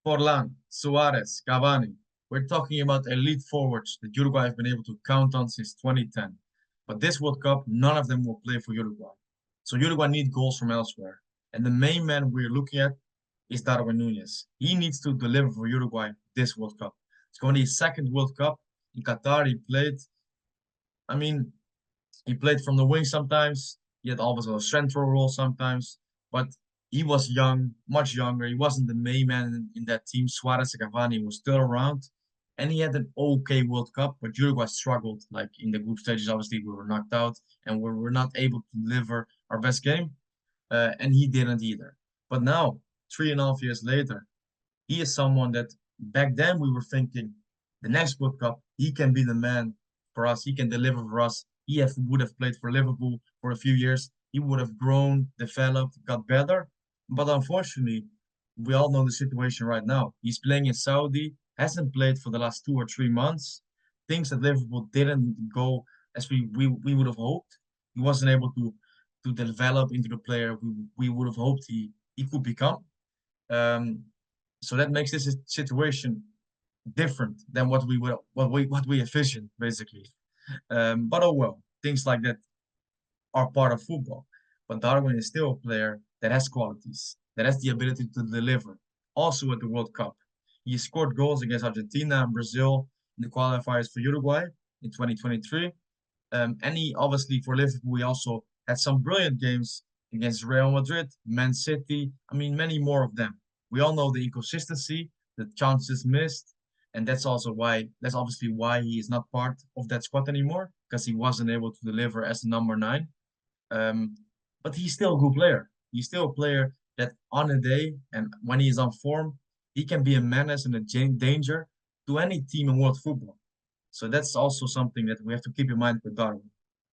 Forlan, Suarez, Cavani. We're talking about elite forwards that Uruguay has been able to count on since 2010. But this World Cup, none of them will play for Uruguay. So Uruguay need goals from elsewhere. And the main man we're looking at is Darwin Núñez. He needs to deliver for Uruguay this World Cup. It's going to be his second World Cup. In Qatar, he played. I mean, he played from the wing sometimes. He had always a central role sometimes. But he was young, much younger. He wasn't the main man in that team. Suarez and Cavani was still around. And he had an okay World Cup, but Uruguay struggled. Like in the group stages, obviously, we were knocked out and we were not able to deliver our best game. And he didn't either. But now, 3.5 years later, he is someone that back then we were thinking the next World Cup, he can be the man for us. He can deliver for us. Would have played for Liverpool for a few years. He would have grown, developed, got better. But unfortunately, we all know the situation right now. He's playing in Saudi, hasn't played for the last 2 or 3 months. Things at Liverpool didn't go as we would have hoped. He wasn't able to develop into the player we would have hoped he could become. Um, so that makes this situation different than what we envisioned, basically. But oh well, things like that are part of football. But Darwin is still a player that has qualities, that has the ability to deliver. Also at the World Cup, he scored goals against Argentina and Brazil in the qualifiers for Uruguay in 2023. And he obviously for Liverpool, he also had some brilliant games against Real Madrid, Man City. I mean, many more of them. We all know the inconsistency, the chances missed, and that's obviously why he is not part of that squad anymore because he wasn't able to deliver as the number nine. Um, but he's still a good player. He's still a player that on a day and when he is on form, he can be a menace and a danger to any team in world football. So that's also something that we have to keep in mind with Darwin.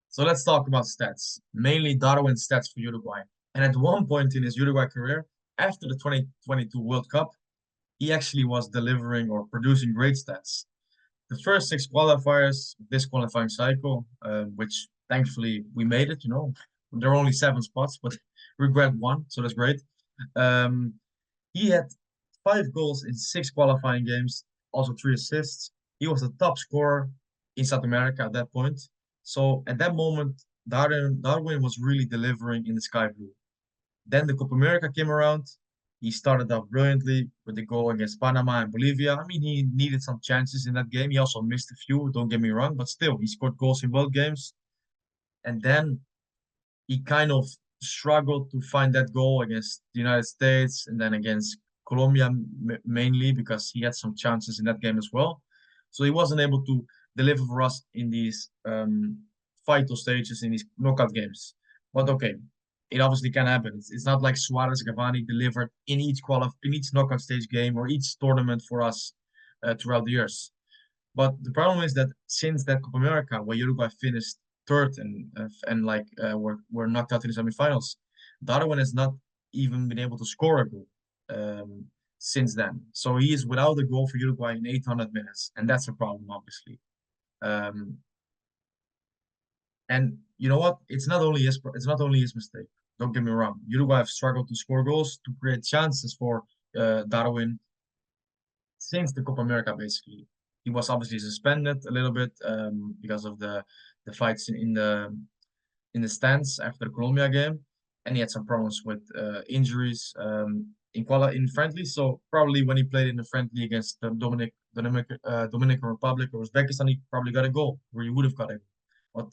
So let's talk about stats, mainly Darwin's stats for Uruguay. And at one point in his Uruguay career, after the 2022 World Cup, he actually was delivering or producing great stats. The first six qualifiers, this qualifying cycle, which thankfully we made it, there are only 7 spots, but regret one, so that's great. Um, he had 5 goals in 6 qualifying games, also 3 assists. He was the top scorer in South America at that point. So at that moment, Darwin was really delivering in the sky blue. Then the Copa America came around. He started off brilliantly with the goal against Panama and Bolivia. I mean, he needed some chances in that game. He also missed a few, don't get me wrong, but still, he scored goals in both games. And then he kind of struggled to find that goal against the United States and then against Colombia mainly because he had some chances in that game as well. So he wasn't able to deliver for us in these vital stages in these knockout games. But okay, it obviously can happen. It's not like Suarez and Cavani delivered in each knockout stage game or each tournament for us throughout the years. But the problem is that since that Copa America, where Uruguay finished third and were knocked out in the semifinals, Darwin has not even been able to score a goal since then. So he is without a goal for Uruguay in 800 minutes, and that's a problem, obviously. Um, and you know what? It's not only his mistake. Don't get me wrong. Uruguay have struggled to score goals to create chances for Darwin since the Copa America, basically. He was obviously suspended a little bit because of the fights in the stands after the Colombia game, and he had some problems with injuries in friendly. So probably when he played in the friendly against the Dominican Republic or Uzbekistan, he probably got a goal where he would have got it, but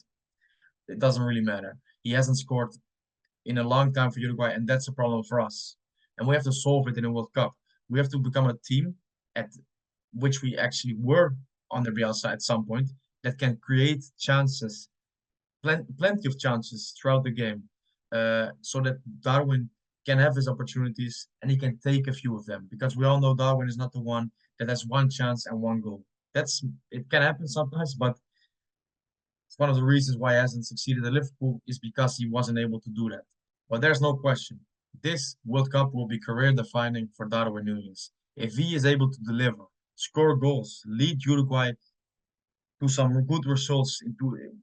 it doesn't really matter. He hasn't scored in a long time for Uruguay, and that's a problem for us. And we have to solve it in the World Cup. We have to become a team at which we actually were on the Bielsa at some point that can create chances, plenty of chances throughout the game, so that Darwin can have his opportunities and he can take a few of them. Because we all know Darwin is not the one that has one chance and one goal. It can happen sometimes, but it's one of the reasons why he hasn't succeeded at Liverpool is because he wasn't able to do that. But there's no question. This World Cup will be career defining for Darwin Núñez. If he is able to deliver, score goals, lead Uruguay to some good results,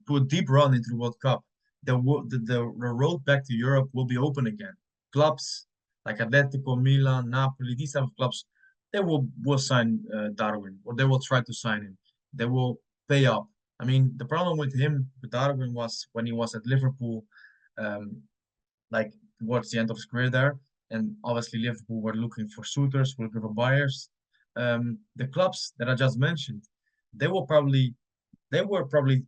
to a deep run into the World Cup, the road back to Europe will be open again. Clubs like Atletico, Milan, Napoli, these type of clubs they will sign Darwin, or they will try to sign him. They will pay up. I mean, the problem with him, with Darwin, was when he was at Liverpool, um, like towards the end of his career there, and obviously Liverpool were looking for suitors, were looking for buyers. The clubs that I just mentioned, they will probably they were probably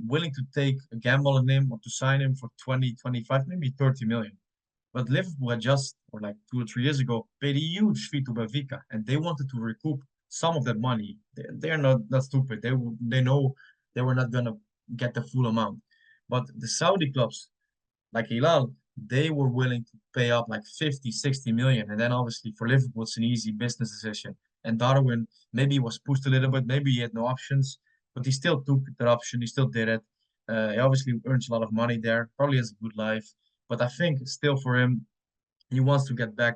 willing to take a gamble on him or to sign him for 20, 25, maybe 30 million. But Liverpool had just, or like 2 or 3 years ago, paid a huge fee to Benfica, and they wanted to recoup some of that money. They are not stupid. They know they were not gonna get the full amount. But the Saudi clubs, like Hilal, they were willing to pay up like 50, 60 million. And then obviously for Liverpool, it's an easy business decision. And Darwin, maybe he was pushed a little bit, maybe he had no options, but he still took that option. He still did it. He obviously earns a lot of money there, probably has a good life. But I think still for him, he wants to get back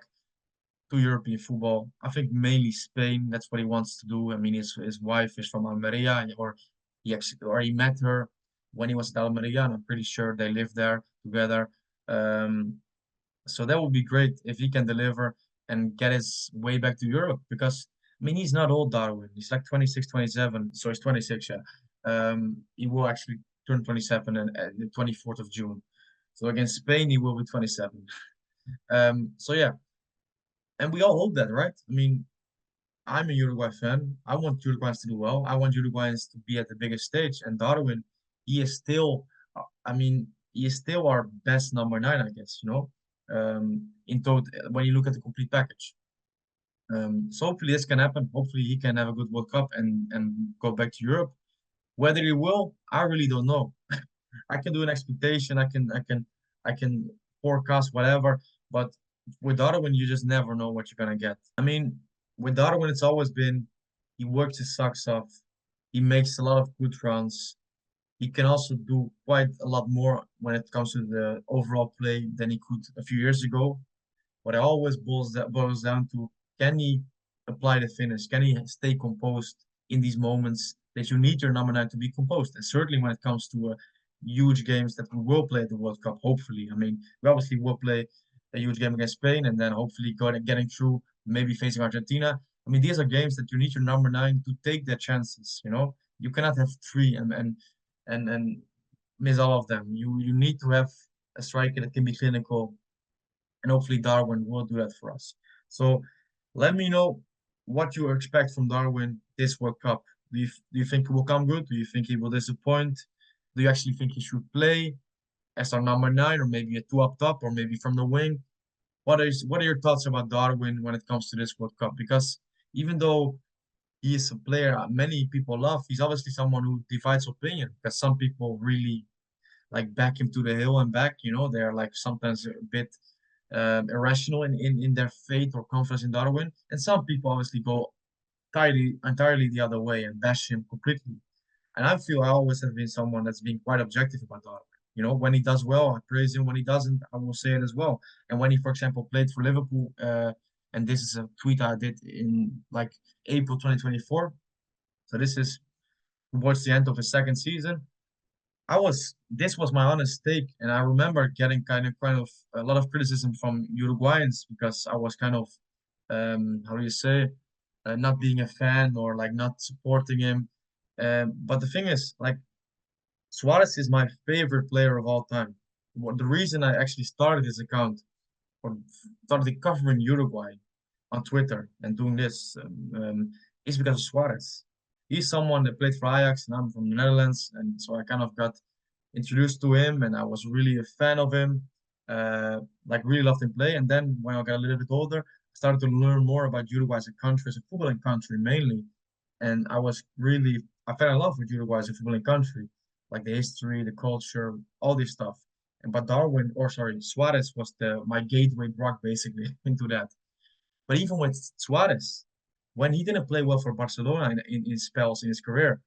to European football. I think mainly Spain. That's what he wants to do. I mean, his wife is from Almeria, or he met her when he was at Almeria, and I'm pretty sure they lived there together. Um, so that would be great if he can deliver and get his way back to Europe. Because I mean, he's not old, Darwin. He's like 26, 27. So he's 26, yeah. He will actually turn 27 and the 24th of June. So against Spain, he will be 27. So yeah, and we all hope that, right? I mean, I'm a Uruguay fan. I want Uruguayans to do well. I want Uruguayans to be at the biggest stage. And Darwin, he is still, I mean, he is still our best number nine, I guess, in total, when you look at the complete package. So hopefully this can happen. Hopefully he can have a good World Cup and go back to Europe. Whether he will, I really don't know. I can do an expectation. I can forecast whatever, but with Darwin, you just never know what you're gonna get. I mean, with Darwin, it's always been he works his socks off. He makes a lot of good runs. He can also do quite a lot more when it comes to the overall play than he could a few years ago. But it always boils down to, can he apply the finish? Can he stay composed in these moments that you need your number nine to be composed? And certainly when it comes to huge games that we will play at the World Cup, hopefully. I mean, we obviously will play a huge game against Spain and then hopefully getting through, maybe facing Argentina. I mean, these are games that you need your number nine to take their chances, you know? You cannot have three and miss all of them. You need to have a striker that can be clinical, and hopefully Darwin will do that for us. So let me know what you expect from Darwin this World Cup. Do you think he will come good? Do you think he will disappoint? Do you actually think he should play as our number nine, or maybe a two up top, or maybe from the wing? What are your thoughts about Darwin when it comes to this World Cup? Because even though he is a player many people love, he's obviously someone who divides opinion. Because some people really like back him to the hill and back. They're like sometimes a bit irrational in their faith or confidence in Darwin. And some people obviously go entirely the other way and bash him completely. And I feel I always have been someone that's been quite objective about Darwin. When he does well, I praise him. When he doesn't, I will say it as well. And when he, for example, played for Liverpool, and this is a tweet I did in like April 2024. So this is towards the end of his second season. This was my honest take, and I remember getting kind of a lot of criticism from Uruguayans because I was kind of how do you say, not being a fan or like not supporting him. But the thing is, like, Suarez is my favorite player of all time. The reason I actually started this account or started covering Uruguay on Twitter and doing this is because of Suarez. He's someone that played for Ajax, and I'm from the Netherlands, and so I kind of got introduced to him, and I was really a fan of him. Like really loved him play. And then when I got a little bit older, I started to learn more about Uruguay as a country, as a footballing country mainly. And I fell in love with Uruguay as a footballing country, like the history, the culture, all this stuff. But Suarez was my gateway drug basically into that. But even with Suarez, when he didn't play well for Barcelona in spells in his career,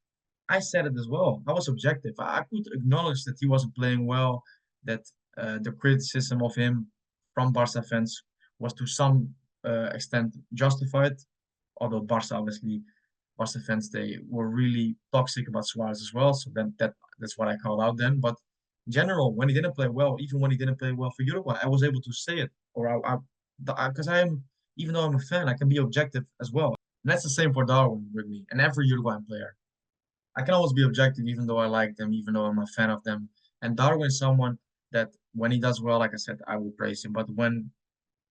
I said it as well. I was objective. I could acknowledge that he wasn't playing well, that the criticism of him from Barca fans was to some extent justified. Although Barca fans, they were really toxic about Suarez as well. So then that's what I called out then. But in general, when he didn't play well, even when he didn't play well for Uruguay, I was able to say it, or because I am even though I'm a fan, I can be objective as well. And that's the same for Darwin with me and every Uruguayan player. I can always be objective, even though I like them, even though I'm a fan of them. And Darwin is someone that when he does well, like I said, I will praise him. But when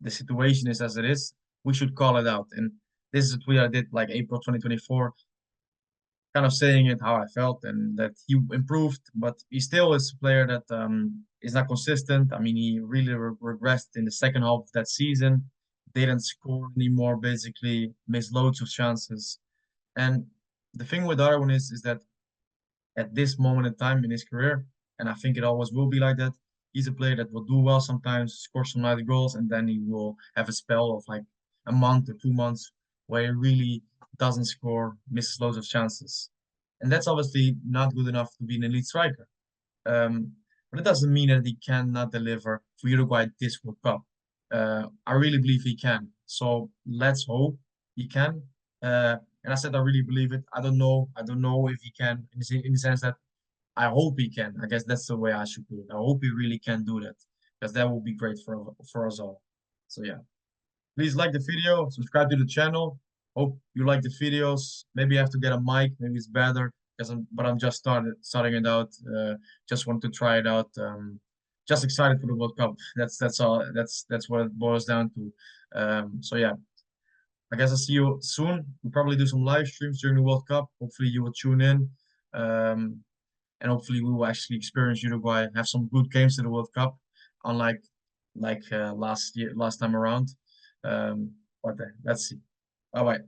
the situation is as it is, we should call it out. And this is a tweet I did like April 2024, kind of saying it how I felt and that he improved, but he still is a player that is not consistent. I mean, he really regressed in the second half of that season, didn't score anymore, basically missed loads of chances. And the thing with Darwin is that at this moment in time in his career, and I think it always will be like that. He's a player that will do well sometimes, score some nice goals, and then he will have a spell of like a month or 2 months where he really doesn't score, misses loads of chances. And that's obviously not good enough to be an elite striker. But it doesn't mean that he cannot deliver for Uruguay this World Cup. I really believe he can. So let's hope he can. And I said I really believe it. I don't know. I don't know if he can in the sense that I hope he can. I guess that's the way I should put it. I hope he really can do that because that will be great for us all. So yeah, please like the video, subscribe to the channel. Hope you like the videos. Maybe I have to get a mic. Maybe it's better because I'm just starting it out. Just want to try it out. Just excited for the World Cup. That's all. That's what it boils down to. So yeah, I guess I'll see you soon. We'll probably do some live streams during the World Cup. Hopefully you will tune in. And hopefully we will actually experience Uruguay, have some good games to the World Cup, unlike last time around. But let's see. Bye bye.